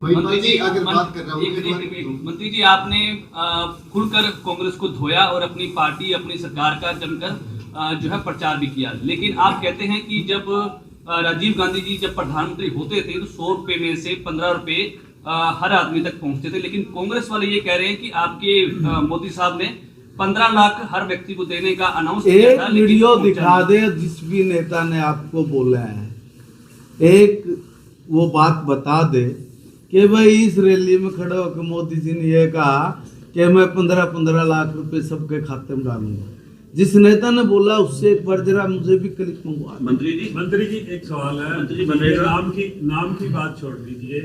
मंत्री जी अगर बात कर रहा हूँ मंत्री जी आपने खुलकर कांग्रेस को धोया और अपनी पार्टी अपनी सरकार का जमकर जो है प्रचार भी किया, लेकिन आप कहते हैं कि जब राजीव गांधी जी जब प्रधानमंत्री होते थे तो 100 रुपए में से 15 रुपए हर आदमी तक पहुंचते थे, लेकिन कांग्रेस वाले ये कह रहे हैं कि आपके मोदी साहब ने 15 लाख हर व्यक्ति को देने का अनाउंस किया था। वीडियो दिखा दे जिस भी नेता ने आपको बोला है, एक वो बात बता दे कि भाई इस रैली में खड़े होकर मोदी जी ने यह कहा कि मैं 15-15 लाख रुपए सबके खाते में डालूंगा। जिस नेता ने बोला उससे एक बार जरा मुझे भी क्लिप मंगवा। मंत्री जी एक सवाल है, नाम की बात छोड़ दीजिए।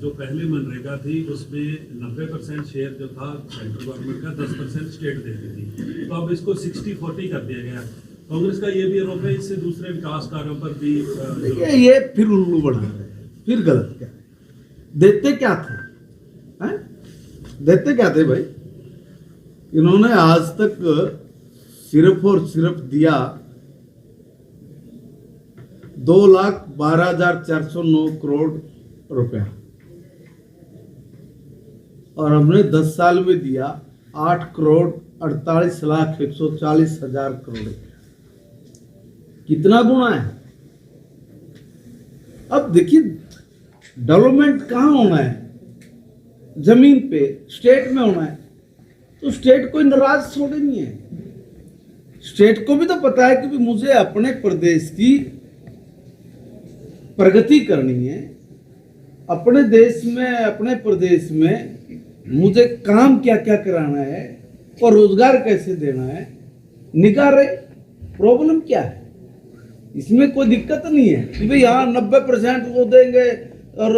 जो पहले मनरेगा थी उसमें 90% शेयर जो था सेंट्रल गवर्नमेंट का, 10% स्टेट देती थी, तो अब इसको 60-40 कर दिया गया। कांग्रेस का ये भी आरोप है इससे दूसरे विकास कार्यों पर भी ये फिर उल्लू बढ़ा रहे हैं, फिर गलत क्या देते क्या थे हैं? देते क्या थे भाई? इन्होंने आज तक सिर्फ और सिर्फ दिया 2,12,409 करोड़ रुपया, और हमने 10 साल में दिया 8,48,140,000 करोड़। कितना गुना है? अब देखिए डेवलपमेंट कहाँ होना है? जमीन पे, स्टेट में होना है, तो स्टेट कोई नाराज थोड़े नहीं है। स्टेट को भी तो पता है कि मुझे अपने प्रदेश की प्रगति करनी है, अपने देश में, अपने प्रदेश में मुझे काम क्या क्या कराना है और रोजगार कैसे देना है, निगाह रहे। प्रॉब्लम क्या है? इसमें कोई दिक्कत नहीं है कि भाई यहाँ 90% वो देंगे और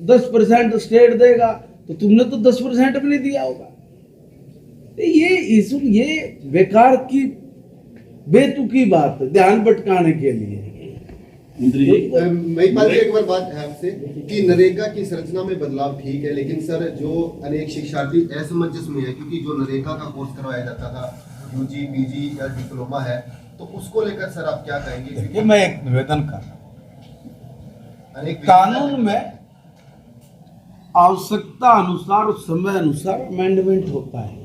10% स्टेट देगा, तो तुमने तो 10% भी नहीं दिया होगा। ये बेकार की बेतुकी बात है, ध्यान भटकाने के लिए। महिपाल जी एक बार बात है आपसे कि नरेगा की संरचना में बदलाव ठीक है, लेकिन सर जो अनेक शिक्षार्थी असमंजस में है, क्योंकि जो नरेगा का कोर्स करवाया जाता था यूजी, पीजी या डिप्लोमा है, तो उसको लेकर सर आप क्या कहेंगे? देखिए मैं एक निवेदन कर रहा हूं, कानून में आवश्यकता अनुसार और समय अनुसार अमेंडमेंट होता है,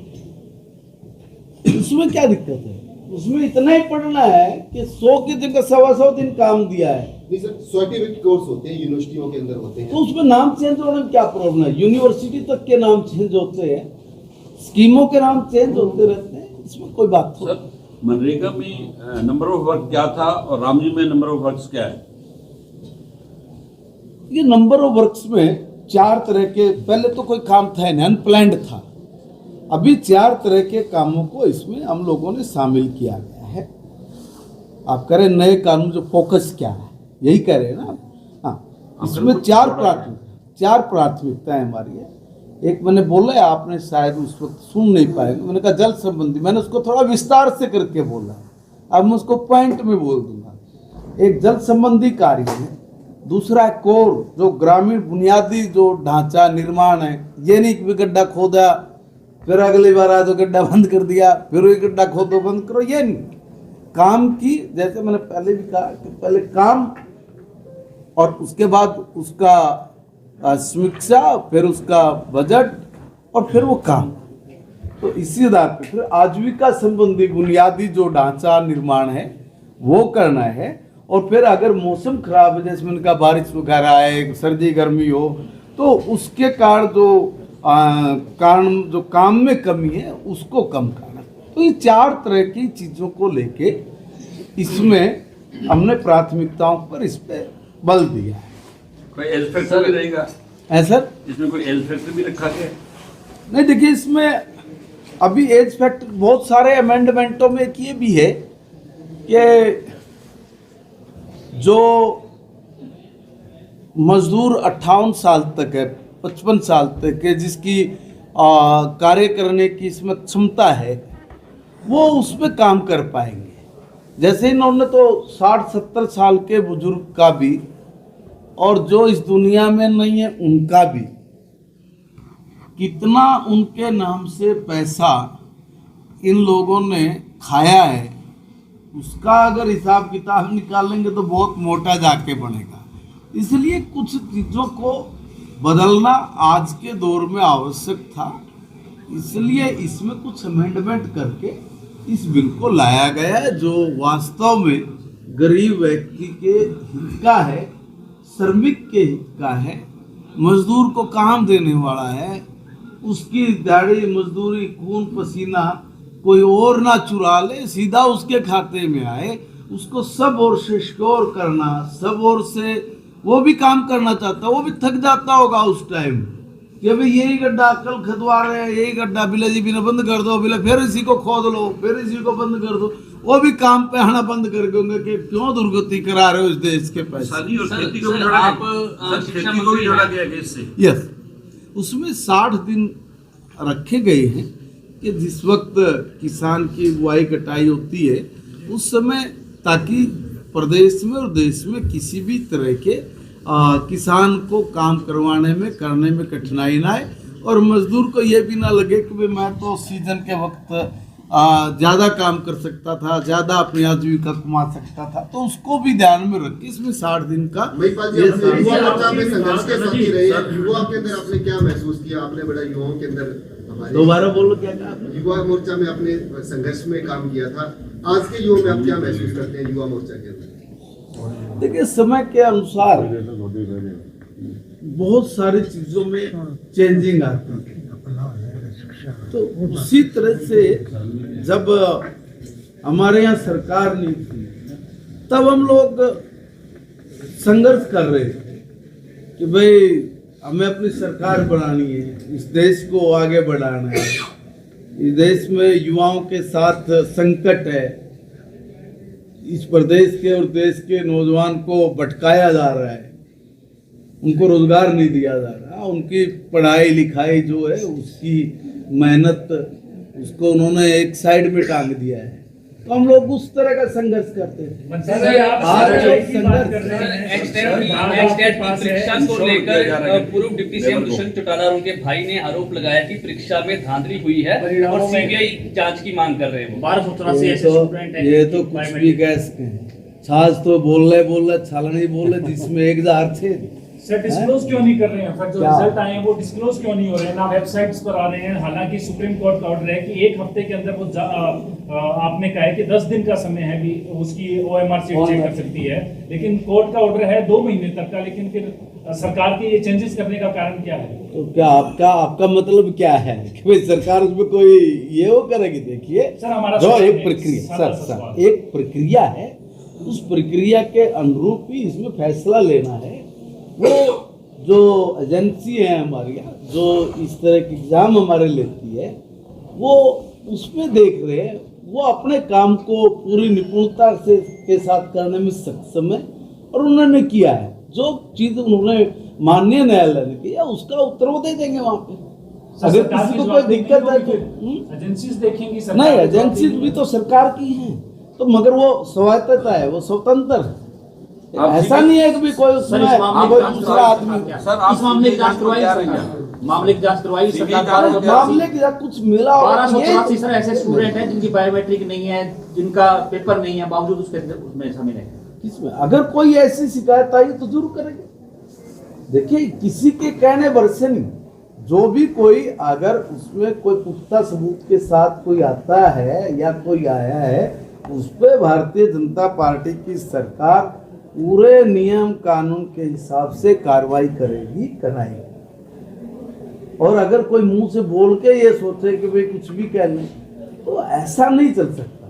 उसमें क्या दिक्कत है? उसमें इतना ही पढ़ना है कि 100 की जगह 125 दिन काम दिया है। नहीं सर, सर्टिफिकेट कोर्स होते हैं, यूनिवर्सिटियों के अंदर होते हैं, तो उसमें नाम चेंज होने में क्या प्रॉब्लम है? यूनिवर्सिटी तक के नाम चेंज होते हैं, स्कीमों के नाम चेंज होते रहते हैं, इसमें कोई बात नहीं। मनरेगा में नंबर ऑफ वर्क क्या था और रामजी में नंबर ऑफ वर्क्स क्या है? ये नंबर ऑफ वर्क्स में 4 तरह के, पहले तो कोई काम था नहीं, अनप्लैंड था। अभी 4 तरह के कामों को इसमें हम लोगों ने शामिल किया गया है। आप कह रहे नए कानून जो फोकस क्या है, यही कह रहे हैं ना? हाँ, इसमें 4 प्राथमिकताएं हमारी है। एक मैंने बोला है, आपने शायद उस वक्त सुन नहीं पाएंगे, मैंने कहा जल संबंधी, मैंने उसको थोड़ा विस्तार से करके बोला, अब मैं उसको पॉइंट में बोल दूंगा। एक जल संबंधी कार्य है, दूसरा है कोर, जो ग्रामीण बुनियादी जो ढांचा निर्माण है। ये नहीं कि गड्ढा खोदा फिर अगली बार आ तो गड्ढा बंद कर दिया, फिर वही गड्ढा खोदो बंद करो, ये नहीं। काम की, जैसे मैंने पहले भी कहा कि पहले काम और उसके बाद उसका समीक्षा, फिर उसका बजट और फिर वो काम। तो इसी आधार पर फिर आजीविका संबंधी बुनियादी जो ढांचा निर्माण है वो करना है। और फिर अगर मौसम खराब है, जैसे मैंने कहा बारिश वगैरह आए, सर्दी गर्मी हो, तो उसके कारण जो काम में कमी है उसको कम करना। तो ये 4 तरह की चीज़ों को लेके इसमें हमने प्राथमिकताओं पर इस पे बल दिया है। कोई एज फैक्टर भी रहेगा? ऐसा इसमें कोई एज फैक्टर भी रखा गया? नहीं, देखिए इसमें अभी एज फैक्टर बहुत सारे अमेंडमेंटों में एक ये भी है कि जो मजदूर 58 साल तक है, 55 साल तक है, जिसकी कार्य करने की इसमें क्षमता है, वो उसमें काम कर पाएंगे। जैसे इन्होंने तो 60-70 साल के बुजुर्ग का भी, और जो इस दुनिया में नहीं है उनका भी, कितना उनके नाम से पैसा इन लोगों ने खाया है, उसका अगर हिसाब किताब निकालेंगे तो बहुत मोटा जाके बनेगा। इसलिए कुछ चीज़ों को बदलना आज के दौर में आवश्यक था, इसलिए इसमें कुछ अमेंडमेंट करके इस बिल को लाया गया है, जो वास्तव में गरीब व्यक्ति के हित का है, श्रमिक के हित का है, मजदूर को काम देने वाला है, उसकी दिहाड़ी मजदूरी खून पसीना कोई और ना चुरा ले, सीधा उसके खाते में आए, उसको सब ओर से सिक्योर करना, सब ओर से वो भी काम करना चाहता है, वो भी थक जाता होगा उस टाइम कि भाई यही गड्ढा कल खदवा रहे हैं, यही गड्ढा बिले जी बिना बंद कर दो, बिले फिर इसी को खोद लो, फिर इसी को बंद कर दो, वो भी काम पे आना बंद कर देंगे कि क्यों दुर्गति करा रहे हो इस देश के पैसे। शादी और खेती को भी सर, जोड़ा आप, गया। सर, शिक्षा खेती को भी मंत्री जोड़ा हैं। गया है इससे। यस, उसमें 60 दिन रखे गए हैं कि जिस वक्त किसान की बुआई कटाई होती है उस समय, ताकि प्रदेश में और देश में किसी भी तरह के किसान को काम करवाने में करने में कठिनाई ना आए, और मजदूर को ये भी ना लगे कि भाई मैं तो सीजन के वक्त ज़्यादा काम कर सकता था, ज़्यादा अपनी आजीविका कमा सकता था, तो उसको भी ध्यान में रख के इसमें 60 दिन का महिपाल जी, अपने युवा मोर्चा में संघर्ष के साथी रहे, युवा के अंदर आपने क्या महसूस किया? आपने बड़ा युवाओं के अंदर हमारे दोबारा बोलो क्या कहा आपने? युवा मोर्चा में आपने संघर्ष में काम किया था, आज के युवा में आप क्या महसूस करते हैं युवा मोर्चा के अंदर? देखिए, समय के अनुसार बहुत सारी चीजों में चेंजिंग आती है, तो उसी तरह से जब हमारे यहाँ सरकार नहीं थी तब हम लोग संघर्ष कर रहे थे कि भाई हमें अपनी सरकार बनानी है, इस देश को आगे बढ़ाना है, इस देश में युवाओं के साथ संकट है, इस प्रदेश के और देश के नौजवान को भटकाया जा रहा है, उनको रोजगार नहीं दिया जा रहा, उनकी पढ़ाई लिखाई जो है उसकी मेहनत उसको उन्होंने एक साइड में टांग दिया है, तो हम लोग उस तरह का संघर्ष करते हैं। आज परीक्षा को लेकर पूर्व डिप्टी सीएम दुष्यंत चौटाला और उनके भाई ने आरोप लगाया कि परीक्षा में धांधली हुई है और सीबीआई जांच की मांग कर रहे हैं। 1283 ये तो कुछ भी कह सकते हैं, छाछ तो बोल रहे छाल नहीं बोल रहे, जिसमें 1000 थे। सर डिस्क्लोज क्यों नहीं कर रहे हैं? फिर जो क्या? रिजल्ट आए हैं वो डिस्क्लोज क्यों नहीं हो रहे हैं? ना वेबसाइट्स पर आ रहे हैं, हालांकि सुप्रीम कोर्ट का ऑर्डर है कि 1 हफ्ते के अंदर वो आपने कहा है कि 10 दिन का समय है भी उसकी OMR सीट चेक कर सकती है, लेकिन कोर्ट का ऑर्डर है 2 महीने तक का, लेकिन फिर सरकार के ये चेंजेस करने का कारण क्या है? तो क्या आपका मतलब क्या है कि भाई सरकार उसमें कोई ये वो करेगी? देखिए सर, हमारा जो सवाल एक है, प्रक्रिया सादा सर सवाल। एक प्रक्रिया है, उस प्रक्रिया के अनुरूप ही इसमें फैसला लेना है। वो जो एजेंसी है हमारी यहाँ, जो इस तरह के एग्जाम हमारे लेती है, वो उसमें देख रहे हैं, वो अपने काम को पूरी निपुणता से के साथ करने में सक्षम है और उन्होंने किया है। जो चीज उन्होंने माननीय न्यायालय ने किया उसका उत्तर वो दे देंगे वहां पे। अगर किसी को कोई दिक्कत है तो एजेंसीज देखेंगी, नहीं, एजेंसी भी तो सरकार की है, तो मगर वो स्वायत्तता है, वो स्वतंत्र है, ऐसा नहीं है कि भी कोई उसमें कोई दूसरा आदमी। सर, इस मामले की जांच करवाई मामले की जांच करवाई सरकार मामले की कुछ मिला 1284 सर ऐसे स्टूडेंट हैं जिनकी बायोमेट्रिक नहीं है, जिनका पेपर नहीं है, बावजूद उसके अंदर उसमें शामिल है। किसमें अगर कोई ऐसी शिकायत आई तो जरूर करेंगे। देखिए, किसी के कहने भर से नहीं, जो भी कोई अगर उसमें कोई पुख्ता सबूत के साथ कोई आता है या कोई आया है, उस पर भारतीय जनता पार्टी की सरकार पूरे नियम कानून के हिसाब से कार्रवाई करेगी, कराएगी। और अगर कोई मुंह से बोल के ये सोचे कि भाई कुछ भी कह लें, तो ऐसा नहीं चल सकता।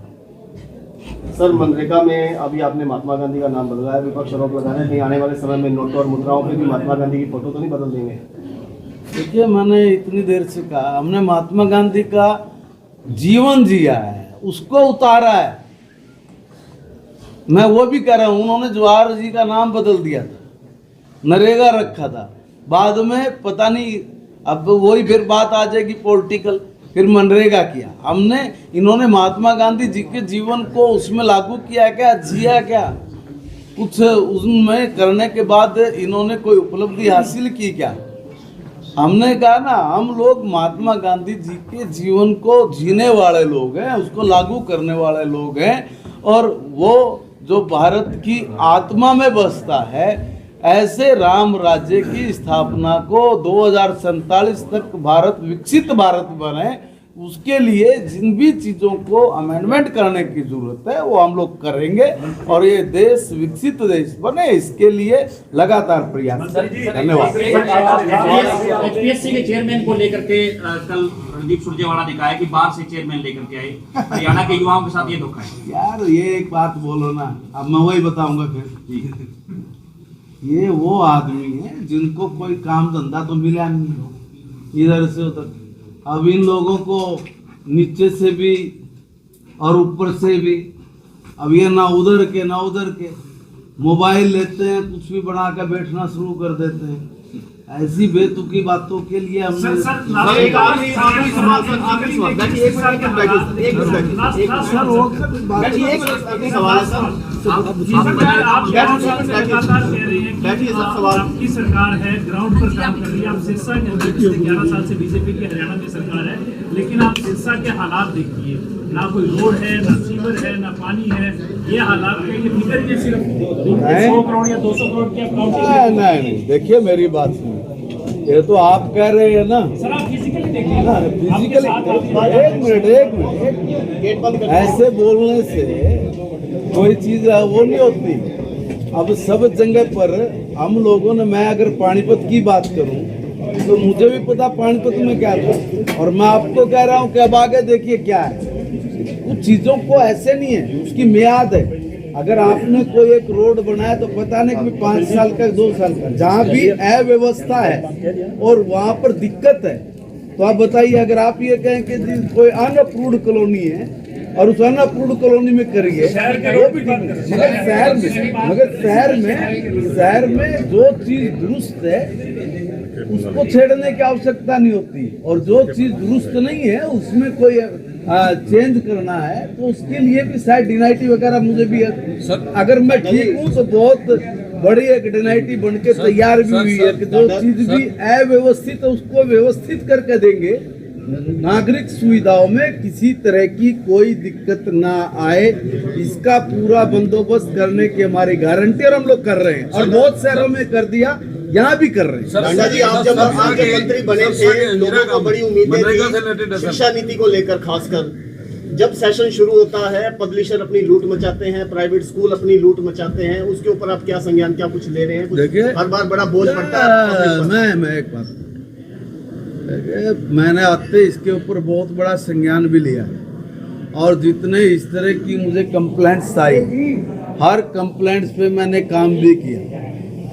सर, मनरेगा में अभी आपने महात्मा गांधी का नाम बदला है, विपक्ष आरोप लगा रहे हैं आने वाले समय में नोटों और मुद्राओं पे भी महात्मा गांधी की फोटो तो नहीं बदल देंगे? देखिए, मैंने इतनी देर से कहा, हमने महात्मा गांधी का जीवन जिया है, उसको उतारा है। मैं वो भी कह रहा हूँ, उन्होंने जवाहर जी का नाम बदल दिया था, नरेगा रखा था, बाद में पता नहीं, अब वही फिर बात आ जाएगी पॉलिटिकल, फिर मनरेगा किया हमने। इन्होंने महात्मा गांधी जी के जीवन को उसमें लागू किया क्या, जिया क्या, कुछ उसमें करने के बाद इन्होंने कोई उपलब्धि हासिल की क्या? हमने कहा ना, हम लोग महात्मा गांधी जी के जीवन को जीने वाले लोग हैं, उसको लागू करने वाले लोग हैं, और वो जो भारत की आत्मा में बसता है, ऐसे राम राज्य की स्थापना को 2047 तक भारत विकसित भारत बने, उसके लिए जिन भी चीज़ों को अमेंडमेंट करने की जरूरत है वो हम लोग करेंगे और ये देश विकसित देश बने, इसके लिए लगातार प्रयास। धन्यवाद। एचपीएससी के चेयरमैन को लेकर के कल रणदीप सुरजेवाला ने कहा है कि बाहर से चेयरमैन लेकर के आए, हरियाणा के युवाओं के साथ ये धोखा है। यार ये एक बात बोलो ना, अब मैं वही बताऊंगा फिर। ये वो आदमी है जिनको कोई काम धंधा तो मिला नहीं इधर से उधर। अब इन लोगों को नीचे से भी और ऊपर से भी, अब ये ना उधर के ना उधर के मोबाइल लेते हैं, कुछ भी बना कर बैठना शुरू कर देते हैं। ऐसी बेतुकी बातों के लिए हमने आपकी सरकार है, ग्राउंड पर काम कर रही है, आप सिरसा के अंदर 11 साल से बीजेपी की हरियाणा की सरकार है, लेकिन आप सिरसा के हालात देखिए, ना कोई रोड है, ना सीवर है, ना पानी है। ये हालात के ये फिगर ये सिर्फ 100 करोड़ या 200 करोड़ के अकाउंट। नहीं, देखिए मेरी बात सुनिए, ये तो आप कह रहे हैं ना सर, आप फिजिकली देखिए, फिजिकली। एक मिनट, ऐसे बोलने से कोई चीज वो नहीं होती। अब सब जगह पर हम लोगों ने, मैं अगर पानीपत की बात करूं तो मुझे भी पता पानीपत में क्या था, और मैं आपको कह रहा हूं कि अब आगे देखिए क्या है। कुछ चीजों को ऐसे नहीं है, उसकी मियाद है। अगर आपने कोई एक रोड बनाया तो पता नहीं कि 5 साल का 2 साल का, जहाँ भी अव्यवस्था है और वहाँ पर दिक्कत है, तो आप बताइए, अगर आप ये कहें कि कोई अनअप्रूव्ड कॉलोनी है और उस अनअप्रूव्ड कॉलोनी में करिए वो भी ठीक है। मगर शहर में जो चीज दुरुस्त है उसको छेड़ने की आवश्यकता नहीं होती, और जो चीज दुरुस्त नहीं है उसमें कोई चेंज करना है तो उसके लिए भी शायद डिनाइटी वगैरह मुझे भी अगर मैं ठीक हूँ तो बहुत बड़ी एक डिनाइटी बन के तैयार भी हुई है कि जो चीज भी अव्यवस्थित है उसको व्यवस्थित करके देंगे, नागरिक सुविधाओं में किसी तरह की कोई दिक्कत ना आए, इसका पूरा बंदोबस्त करने की हमारी गारंटी और हम लोग कर रहे हैं, और बहुत शहरों में कर दिया, यहाँ भी कर रहे हैं। डांडा जी, आप जब मंत्री बने थे, लोगों को बड़ी उम्मीदें थी शिक्षा नीति को लेकर, खासकर जब सेशन शुरू होता है पब्लिशर अपनी लूट मचाते हैं, प्राइवेट स्कूल अपनी लूट मचाते हैं, उसके ऊपर आप क्या संज्ञान, क्या कुछ ले रहे हैं? देखिए, हर बार बड़ा बोझ पड़ता है। मैं एक बात, मैंने आते इसके ऊपर बहुत बड़ा संज्ञान भी लिया, और जितने इस तरह की मुझे कंप्लेंट्स आई, हर कंप्लेंट्स पे मैंने काम भी किया,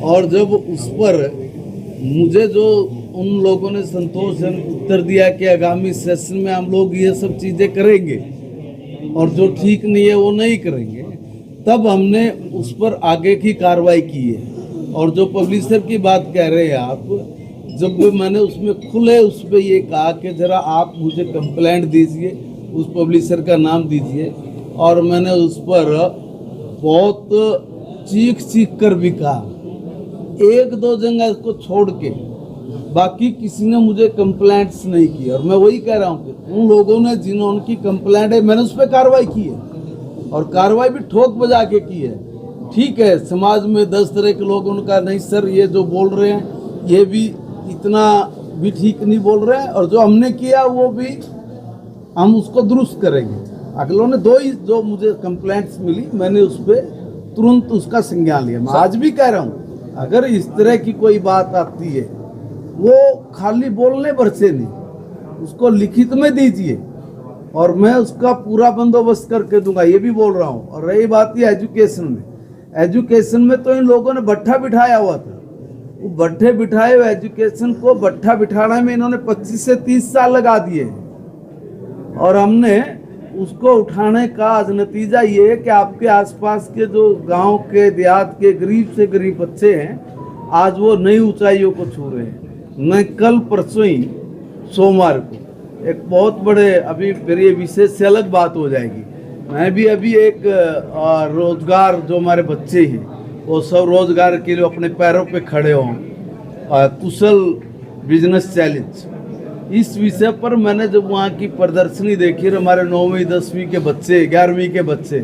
और जब उस पर मुझे जो उन लोगों ने संतोषजनक उत्तर दिया कि आगामी सेशन में हम लोग ये सब चीज़ें करेंगे और जो ठीक नहीं है वो नहीं करेंगे, तब हमने उस पर आगे की कार्रवाई की है। और जो पब्लिशर की बात कह रहे हैं आप, जब मैंने उसमें खुले उस पर ये कहा कि ज़रा आप मुझे कंप्लेंट दीजिए, उस पब्लिशर का नाम दीजिए, और मैंने उस पर बहुत चीख कर भी कहा, 1-2 जगह को छोड़ के बाकी किसी ने मुझे कंप्लेंट्स नहीं की। और मैं वही कह रहा हूँ कि उन लोगों ने जिन्होंने कंप्लेंट है, मैंने उस पर कार्रवाई की है, और कार्रवाई भी ठोक बजा के की है। ठीक है, समाज में 10 तरह के लोग, उनका नहीं सर ये जो बोल रहे हैं ये भी इतना भी ठीक नहीं बोल रहे हैं, और जो हमने किया वो भी हम उसको दुरुस्त करेंगे। अगलों ने 2 ही जो मुझे कंप्लेंट्स मिली, मैंने उस पर तुरंत उसका संज्ञान लिया। मैं आज भी कह रहा हूँ, अगर इस तरह की कोई बात आती है, वो खाली बोलने भर से नहीं, उसको लिखित में दीजिए, और मैं उसका पूरा बंदोबस्त करके दूंगा, ये भी बोल रहा हूँ। और रही बात ये एजुकेशन में तो इन लोगों ने भट्ठा बिठाया हुआ था, वो भट्ठे बिठाए हुए एजुकेशन को भट्ठा बिठाने में इन्होंने 25 से 30 साल लगा दिए, और हमने उसको उठाने का आज नतीजा ये है कि आपके आसपास के जो गांव के देहात के गरीब से गरीब बच्चे हैं, आज वो नई ऊंचाइयों को छू रहे हैं। मैं कल परसों ही सोमवार को एक बहुत बड़े, अभी मेरी ये विशेष से अलग बात हो जाएगी, मैं भी अभी एक रोजगार जो हमारे बच्चे हैं वो सब रोजगार के लिए अपने पैरों पे खड़े हों, कुशल बिजनेस चैलेंज, इस विषय पर मैंने जब वहाँ की प्रदर्शनी देखी, हमारे 9वीं 10वीं के बच्चे, 11वीं के बच्चे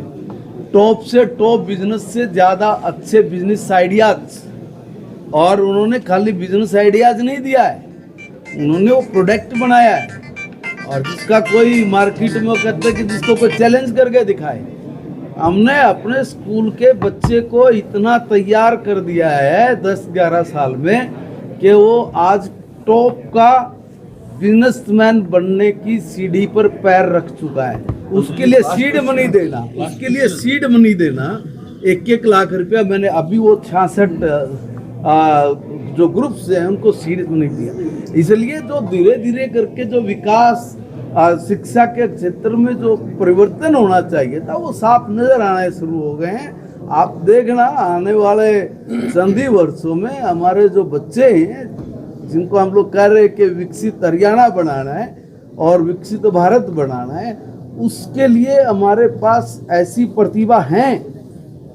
टॉप से टॉप बिजनेस से ज़्यादा अच्छे बिजनेस आइडियाज और उन्होंने खाली बिजनेस आइडियाज नहीं दिया है, उन्होंने वो प्रोडक्ट बनाया है, और जिसका कोई मार्केट में वो कहते हैं कि जिसको कोई चैलेंज करके दिखाए। हमने अपने स्कूल के बच्चे को इतना तैयार कर दिया है 10-11 साल में कि वो आज टॉप का बिजनेसमैन बनने की सीढ़ी पर पैर रख चुका है। उसके लिए सीड मनी देना, उसके लिए सीड मनी देना 1-1 लाख रुपया मैंने अभी वो 66 जो ग्रुप्स हैं उनको सीड मनी दिया। इसलिए जो धीरे धीरे करके जो विकास शिक्षा के क्षेत्र में जो परिवर्तन होना चाहिए था वो साफ नजर आने शुरू हो गए हैं। आप देखना आने वाले संधि वर्षों में हमारे जो बच्चे हैं जिनको हम लोग कह रहे हैं कि विकसित हरियाणा बनाना है और विकसित भारत बनाना है, उसके लिए हमारे पास ऐसी प्रतिभा हैं,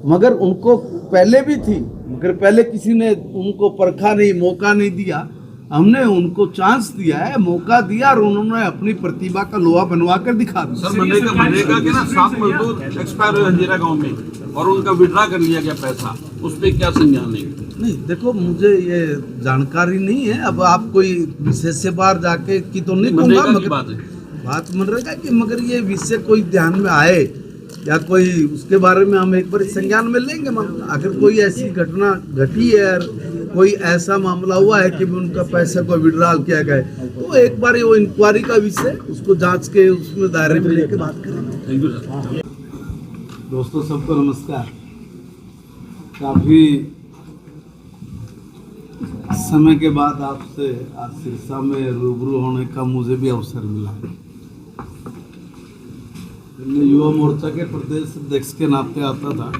मगर उनको पहले भी थी, मगर पहले किसी ने उनको परखा नहीं, मौका नहीं दिया। हमने उनको चांस दिया है, मौका दिया और उन्होंने अपनी प्रतिभा का लोहा बनवा कर दिखा दिया। सर मनरेगा के ना 7 मजदूर एक्सपायर हुए हंजीरा गांव में और उनका विड्रा कर लिया गया पैसा, उस पर क्या संज्ञान है? नहीं देखो, मुझे ये जानकारी नहीं है। अब आप कोई विषय से बाहर जाके की तो नहीं कहूँगा, मगर बात मनरेगा की, मगर ये विषय कोई ध्यान में आए या कोई उसके बारे में हम एक बार संज्ञान में लेंगे मामला। अगर कोई ऐसी घटना घटी है, कोई ऐसा मामला हुआ है कि उनका पैसा को विड्रॉल किया गया है, तो एक बार वो इंक्वायरी का विषय उसको जांच के उसमें दायरे में लेके बात करेंगे। Thank you sir. दोस्तों सबको नमस्कार। काफी समय के बाद आपसे आज सिरसा में रूबरू होने का मुझे भी अवसर मिला। मैं युवा मोर्चा के प्रदेश अध्यक्ष के नाते आता था,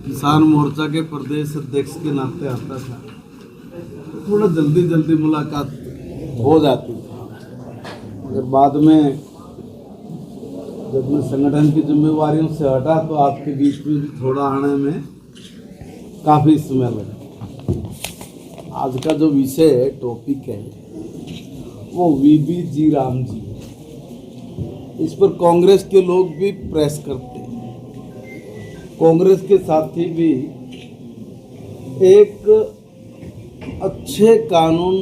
किसान मोर्चा के प्रदेश अध्यक्ष के नाते आता था, तो थोड़ा जल्दी मुलाकात हो जाती थी। मगर बाद में जब मैं संगठन की जिम्मेवारियों से हटा तो आपके बीच में भी थोड़ा आने में काफ़ी समय लगा। आज का जो विषय है, टॉपिक है, वो वीबी जी राम जी। इस पर कांग्रेस के लोग भी प्रेस करते हैं, कांग्रेस के साथी भी। एक अच्छे कानून,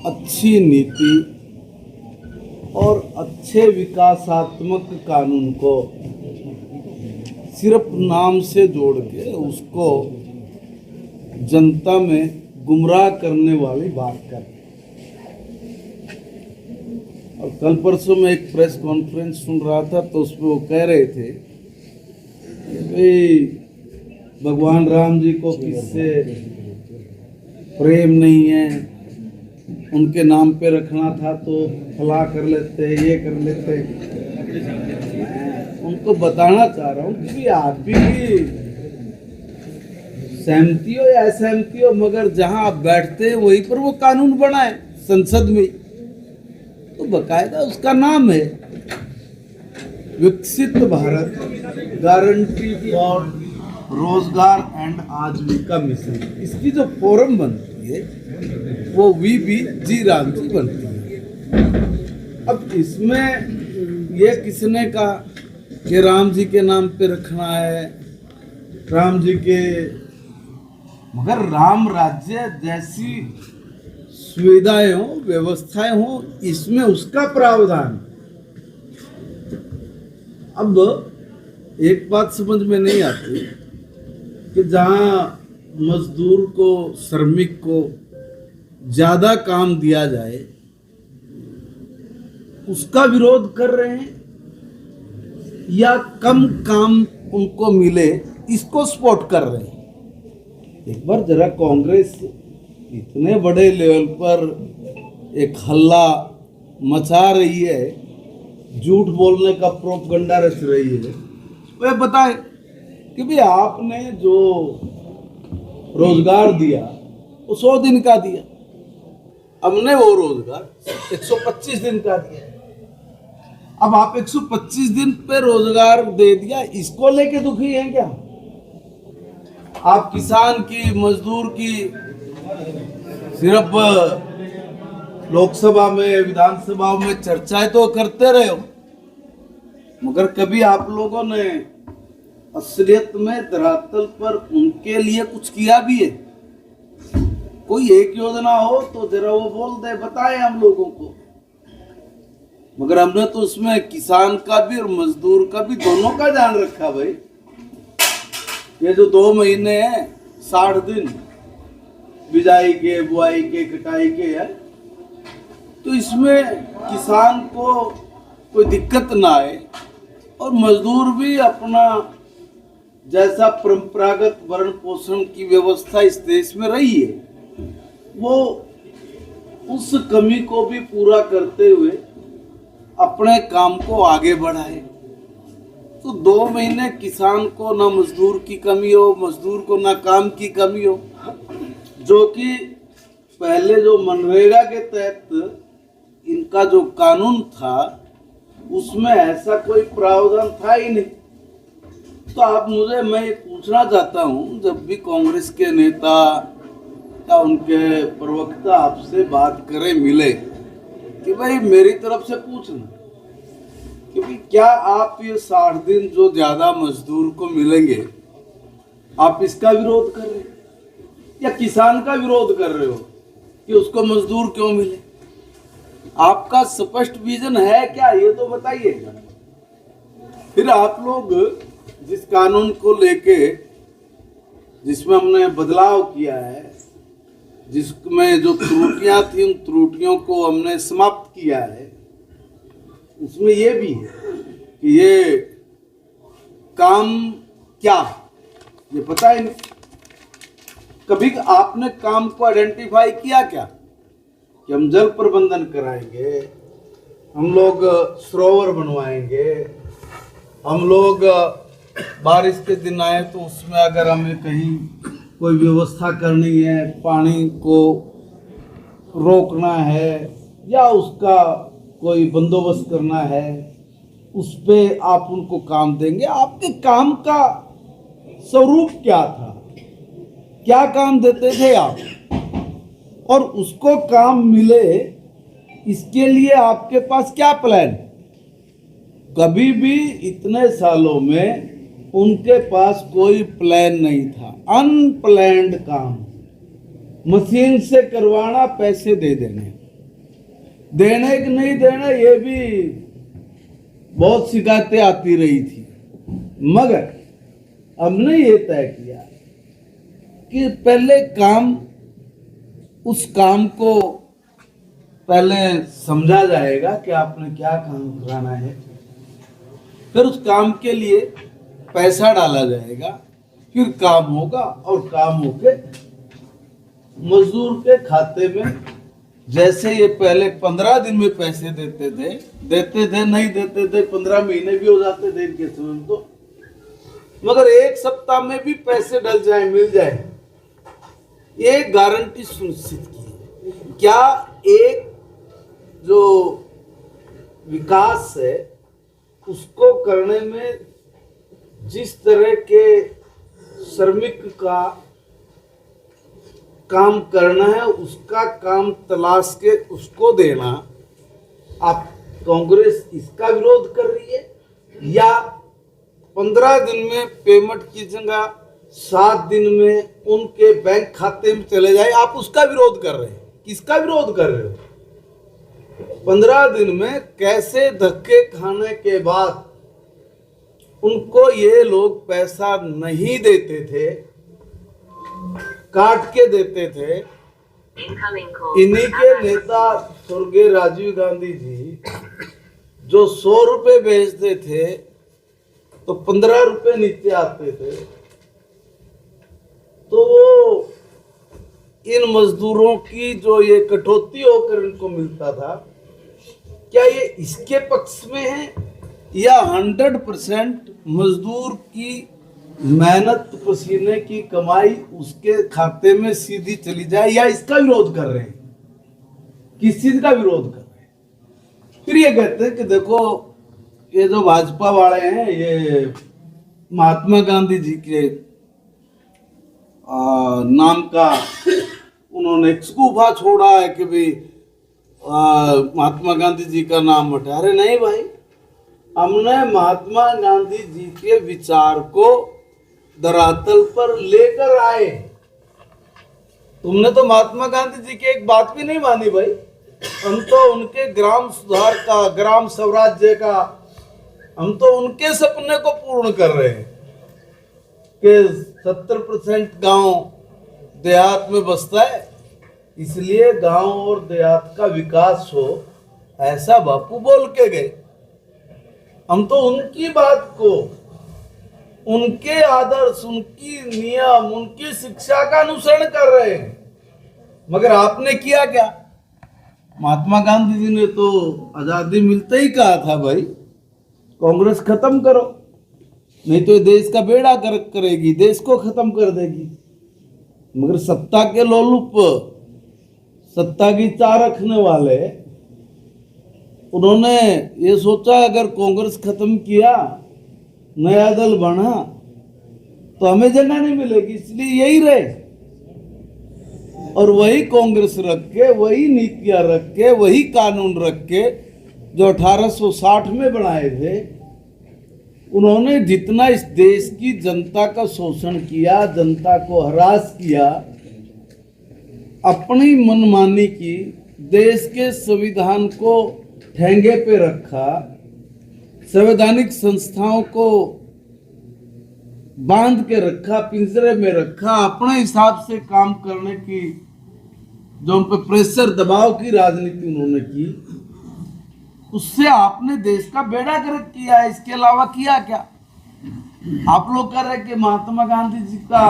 अच्छी नीति और अच्छे विकासात्मक कानून को सिर्फ नाम से जोड़ के उसको जनता में गुमराह करने वाली बात करते। और कल परसों में एक प्रेस कॉन्फ्रेंस सुन रहा था, तो उसमें वो कह रहे थे कि भाई भगवान राम जी को किससे प्रेम नहीं है, उनके नाम पे रखना था तो फला कर लेते, ये कर लेते। उनको बताना चाह रहा हूँ कि आप भी सहमति हो या असहमति हो, मगर जहां आप बैठते हैं वहीं पर वो कानून बनाए संसद में, तो बकायदा उसका नाम है विकसित भारत गारंटी फॉर रोजगार एंड आजीविका मिशन। इसकी जो फोरम बनती है वो वीबी जी राम जी बनती है। अब इसमें ये किसने कहा कि राम जी के नाम पे रखना है, राम जी के, मगर राम राज्य जैसी सुविधाएं हो, व्यवस्थाएं हो, इसमें उसका प्रावधान। अब एक बात समझ में नहीं आती कि जहां मजदूर को, श्रमिक को ज्यादा काम दिया जाए उसका विरोध कर रहे हैं, या कम काम उनको मिले इसको सपोर्ट कर रहे हैं। एक बार जरा कांग्रेस इतने बड़े लेवल पर एक हल्ला मचा रही है, झूठ बोलने का प्रोपगंडा रच रही है, वह बताए कि भाई आपने जो रोजगार दिया वो 100 दिन का दिया, हमने वो रोजगार 125 दिन का दिया। अब आप 125 दिन पे रोजगार दे दिया, इसको लेके दुखी हैं क्या? आप किसान की, मजदूर की सिर्फ लोकसभा में, विधानसभा में चर्चाएं तो करते रहे हो, मगर कभी आप लोगों ने असलियत में धरातल पर उनके लिए कुछ किया भी है? कोई एक योजना हो तो जरा वो बोल दे, बताए हम लोगों को। मगर हमने तो उसमें किसान का भी और मजदूर का भी, दोनों का ध्यान रखा भाई। ये जो 2 महीने हैं, 60 दिन बिजाई के, बुआई के, कटाई के है, तो इसमें किसान को कोई दिक्कत ना आए और मजदूर भी अपना जैसा परंपरागत भरण पोषण की व्यवस्था इस देश में रही है, वो उस कमी को भी पूरा करते हुए अपने काम को आगे बढ़ाए। तो 2 महीने किसान को ना मजदूर की कमी हो, मजदूर को ना काम की कमी हो, जो कि पहले जो मनरेगा के तहत इनका जो कानून था उसमें ऐसा कोई प्रावधान था ही नहीं। तो आप मुझे, मैं ये पूछना चाहता हूँ, जब भी कांग्रेस के नेता या उनके प्रवक्ता आपसे बात करें, मिले, कि भाई मेरी तरफ से पूछना कि भाई क्या आप ये 60 दिन जो ज्यादा मजदूर को मिलेंगे, आप इसका विरोध कर रहे हो या किसान का विरोध कर रहे हो कि उसको मजदूर क्यों मिले? आपका स्पष्ट विजन है क्या, ये तो बताइएगा। फिर आप लोग जिस कानून को लेके, जिसमें हमने बदलाव किया है, जिसमें जो त्रुटियां थी, उन त्रुटियों को हमने समाप्त किया है, उसमें ये भी है कि ये काम क्या, ये पता ही नहीं। कभी आपने काम को आइडेंटिफाई किया क्या कि हम जल प्रबंधन कराएंगे, हम लोग सरोवर बनवाएंगे, हम लोग बारिश के दिन आए तो उसमें अगर हमें कहीं कोई व्यवस्था करनी है, पानी को रोकना है या उसका कोई बंदोबस्त करना है, उस पे आप उनको काम देंगे। आपके काम का स्वरूप क्या था, क्या काम देते थे आप, और उसको काम मिले इसके लिए आपके पास क्या प्लान? कभी भी इतने सालों में उनके पास कोई प्लान नहीं था। अनप्लैन्ड काम, मशीन से करवाना, पैसे दे देने, देने कि नहीं देना ये भी बहुत शिकायतें आती रही थी। मगर हमने ये तय किया कि पहले काम, उस काम को पहले समझा जाएगा कि आपने क्या काम कराना है, फिर उस काम के लिए पैसा डाला जाएगा, फिर काम होगा और काम होके मजदूर के खाते में, जैसे ये पहले 15 दिन में पैसे देते थे, नहीं देते थे 15 महीने भी हो जाते थे इनके समय में, तो मगर 1 सप्ताह में भी पैसे डल जाए, मिल जाए, ये गारंटी सुनिश्चित की। क्या एक जो विकास है उसको करने में जिस तरह के श्रमिक का काम करना है, उसका काम तलाश के उसको देना, आप कांग्रेस इसका विरोध कर रही है? या 15 दिन में पेमेंट की जगह 7 दिन में उनके बैंक खाते में चले जाए, आप उसका विरोध कर रहे हैं? किसका विरोध कर रहे हो? 15 दिन में कैसे धक्के खाने के बाद उनको ये लोग पैसा नहीं देते थे, काट के देते थे। इन्हीं के नेता स्वर्गीय राजीव गांधी जी जो 100 रुपए भेजते थे तो 15 रुपए नीचे आते थे, तो वो इन मजदूरों की जो ये कटौती होकर इनको मिलता था, क्या ये इसके पक्ष में है या 100% मजदूर की मेहनत पसीने की कमाई उसके खाते में सीधी चली जाए, या इसका विरोध कर रहे हैं? किस चीज का विरोध कर रहे हैं? फिर ये कहते हैं कि देखो ये जो भाजपा वाले हैं, ये महात्मा गांधी जी के नाम का उन्होंने एक स्कूफा छोड़ा है कि भाई महात्मा गांधी जी का नाम हटा। अरे नहीं भाई, हमने महात्मा गांधी जी के विचार को धरातल पर लेकर आए, तुमने तो महात्मा गांधी जी की एक बात भी नहीं मानी भाई। हम तो उनके ग्राम सुधार का, ग्राम स्वराज्य का, हम तो उनके सपने को पूर्ण कर रहे हैं कि 70% गांव देहात में बसता है, इसलिए गांव और देहात का विकास हो, ऐसा बापू बोल के गए। हम तो उनकी बात को, उनके आदर्श, उनकी नियम, उनकी शिक्षा का अनुसरण कर रहे हैं। मगर आपने किया क्या? महात्मा गांधी जी ने तो आजादी मिलते ही कहा था भाई कांग्रेस खत्म करो, नहीं तो ये देश का बेड़ा गर्क करेगी, देश को खत्म कर देगी। मगर सत्ता के लोलुप, सत्ता की चाह रखने वाले, उन्होंने ये सोचा अगर कांग्रेस खत्म किया, नया दल बना, तो हमें जगह नहीं मिलेगी, इसलिए यही रहे। और वही कांग्रेस रख के, वही नीतियां रख के, वही कानून रख के जो 1860 में बनाए थे, उन्होंने जितना इस देश की जनता का शोषण किया, जनता को हरास किया, अपनी मनमानी की, देश के संविधान को ठेंगे पे रखा, संवैधानिक संस्थाओं को बांध के रखा, पिंजरे में रखा, अपने हिसाब से काम करने की, जो उन पर प्रेशर, दबाव की राजनीति उन्होंने की, उससे आपने देश का बेड़ा गर्क किया। इसके अलावा किया क्या? आप लोग कह रहे कि महात्मा गांधी जी का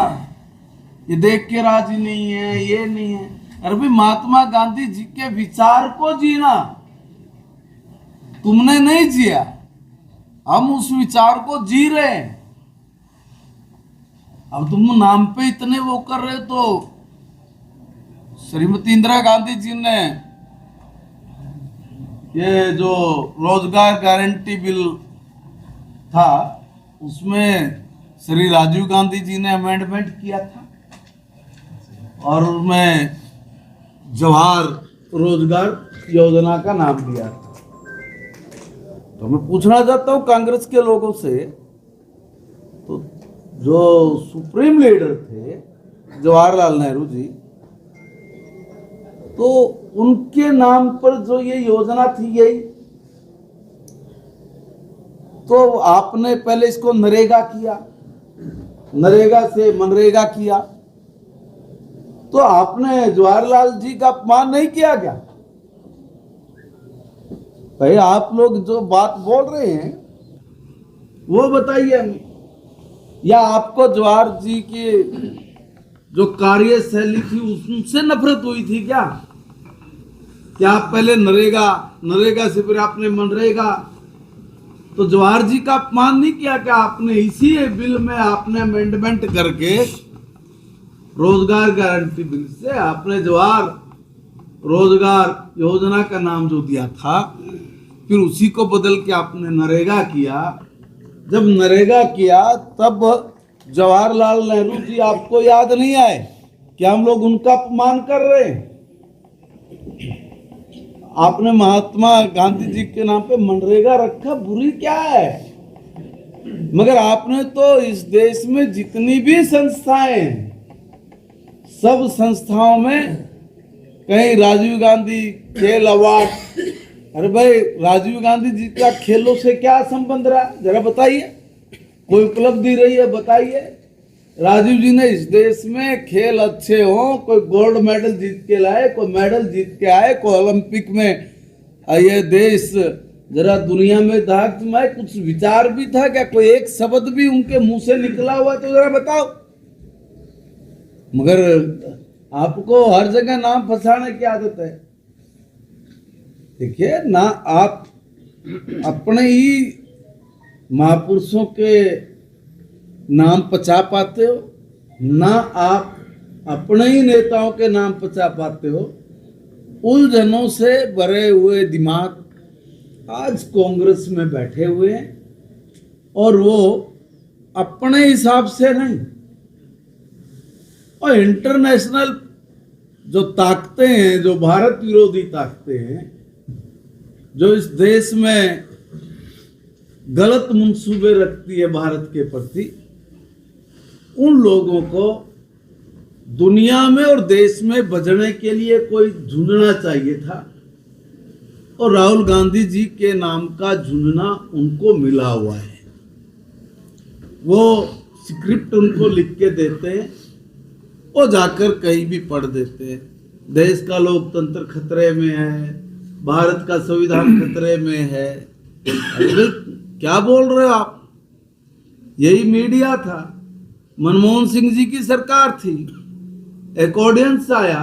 ये देख के राजी नहीं है, ये नहीं है। अरे भाई, महात्मा गांधी जी के विचार को जीना तुमने नहीं जिया, हम उस विचार को जी रहे हैं। अब तुम नाम पे इतने वो कर रहे हो, तो श्रीमती इंदिरा गांधी जी ने ये जो रोजगार गारंटी बिल था, उसमें श्री राजीव गांधी जी ने अमेंडमेंट किया था और उसमें जवाहर रोजगार योजना का नाम दिया था। तो मैं पूछना चाहता हूं कांग्रेस के लोगों से, तो जो सुप्रीम लीडर थे जवाहरलाल नेहरू जी, तो उनके नाम पर जो ये योजना थी, यही तो आपने पहले इसको नरेगा किया, नरेगा से मनरेगा किया, तो आपने जवाहरलाल जी का अपमान नहीं किया क्या? भाई, आप लोग जो बात बोल रहे हैं वो बताइए हमें। या आपको जवाहर जी की जो कार्यशैली थी उससे नफरत हुई थी क्या? क्या आप पहले नरेगा, नरेगा से फिर आपने मनरेगा, तो जवाहर जी का अपमान नहीं किया क्या आपने? इसी बिल में आपने अमेंडमेंट करके रोजगार गारंटी बिल से आपने जवाहर रोजगार योजना का नाम जो दिया था, फिर उसी को बदल के आपने नरेगा किया। जब नरेगा किया तब जवाहरलाल नेहरू जी आपको याद नहीं आए? क्या हम लोग उनका अपमान कर रहे हैं? आपने महात्मा गांधी जी के नाम पे मनरेगा रखा, बुरी क्या है? मगर आपने तो इस देश में जितनी भी संस्थाएं हैं, सब संस्थाओं में कहीं राजीव गांधी खेल अवार्ड, अरे भाई, राजीव गांधी जी का खेलों से क्या संबंध रहा? जरा बताइए, कोई उपलब्धि रही है बताइए। राजीव जी ने इस देश में खेल अच्छे हों, कोई गोल्ड मेडल जीत के लाए, कोई मेडल जीत के आए, कोई ओलंपिक में ये देश जरा दुनिया में दाग जमाए, कुछ विचार भी था क्या? कोई एक शब्द भी उनके मुंह से निकला हुआ तो जरा बताओ। मगर आपको हर जगह नाम फंसाने की आदत है। देखिए ना, आप अपने ही महापुरुषों के नाम पचा पाते हो, ना आप अपने ही नेताओं के नाम पचा पाते हो। उलझनों से भरे हुए दिमाग आज कांग्रेस में बैठे हुए हैं और वो अपने हिसाब से नहीं, और इंटरनेशनल जो ताकतें हैं, जो भारत विरोधी ताकतें हैं, जो इस देश में गलत मंसूबे रखती है भारत के प्रति, उन लोगों को दुनिया में और देश में बजने के लिए कोई झुंझुना चाहिए था, और राहुल गांधी जी के नाम का झुंझुना उनको मिला हुआ है। वो स्क्रिप्ट उनको लिख के देते हैं, वो जाकर कहीं भी पढ़ देते हैं। देश का लोकतंत्र खतरे में है, भारत का संविधान खतरे में है। अरे क्या बोल रहे हो आप? यही मीडिया था। मनमोहन सिंह जी की सरकार थी, एक ऑडियंस आया,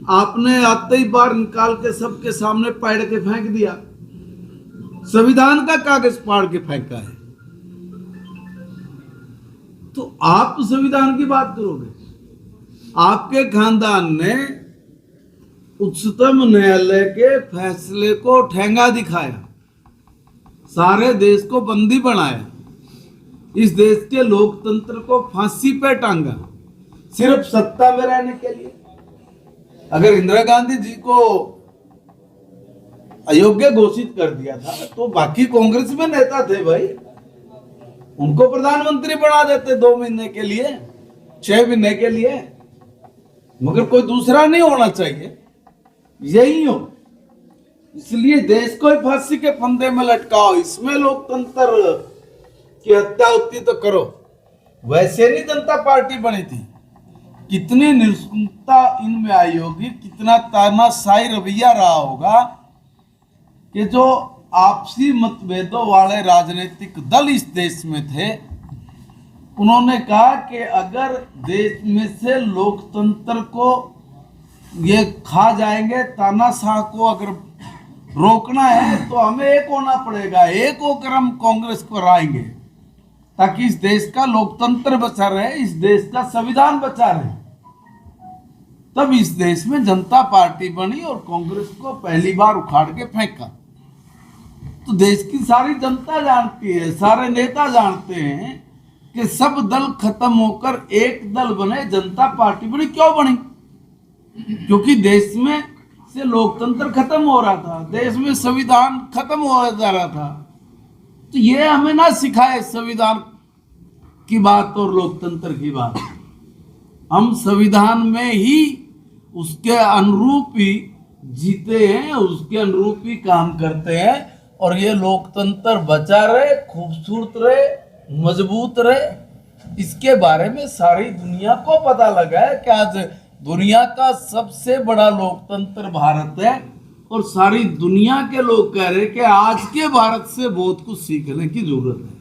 आपने आते ही बार निकाल के सबके सामने पैड़ के फेंक दिया, संविधान का कागज फाड़ के फेंका है। तो आप संविधान की बात करोगे? आपके खानदान ने उच्चतम न्यायालय के फैसले को ठेंगा दिखाया, सारे देश को बंदी बनाया, इस देश के लोकतंत्र को फांसी पे टांगा, सिर्फ सत्ता में रहने के लिए। अगर इंदिरा गांधी जी को अयोग्य घोषित कर दिया था तो बाकी कांग्रेस में नेता थे भाई, उनको प्रधानमंत्री बना देते 2 महीने के लिए, 6 महीने के लिए, मगर कोई दूसरा नहीं होना चाहिए, यही हो। इसलिए देश को फांसी के फंदे में लटकाओ, इसमें लोकतंत्र की हत्या होती तो करो। वैसे नहीं जनता पार्टी बनी थी, कितनी निष्ठुरता इनमें आई होगी, कितना तानाशाही रवैया रहा होगा कि जो आपसी मतभेदों वाले राजनीतिक दल इस देश में थे, उन्होंने कहा कि अगर देश में से लोकतंत्र को ये खा जाएंगे, तानाशाह को अगर रोकना है तो हमें एक होना पड़ेगा, एक होकर हम कांग्रेस को हराएंगे ताकि इस देश का लोकतंत्र बचा रहे, इस देश का संविधान बचा रहे। तब इस देश में जनता पार्टी बनी और कांग्रेस को पहली बार उखाड़ के फेंका। तो देश की सारी जनता जानती है, सारे नेता जानते हैं कि सब दल खत्म होकर एक दल बने, जनता पार्टी बनी। क्यों बनी? क्योंकि देश में से लोकतंत्र खत्म हो रहा था, देश में संविधान खत्म हो जा रहा था। तो ये हमें ना सिखाए संविधान की बात और लोकतंत्र की बात। हम संविधान में ही उसके अनुरूप ही जीते हैं, उसके अनुरूप ही काम करते हैं, और ये लोकतंत्र बचा रहे, खूबसूरत रहे, मजबूत रहे। इसके बारे में सारी दुनिया को पता लगा है कि आज दुनिया का सबसे बड़ा लोकतंत्र भारत है, और सारी दुनिया के लोग कह रहे हैं कि आज के भारत से बहुत कुछ सीखने की जरूरत है।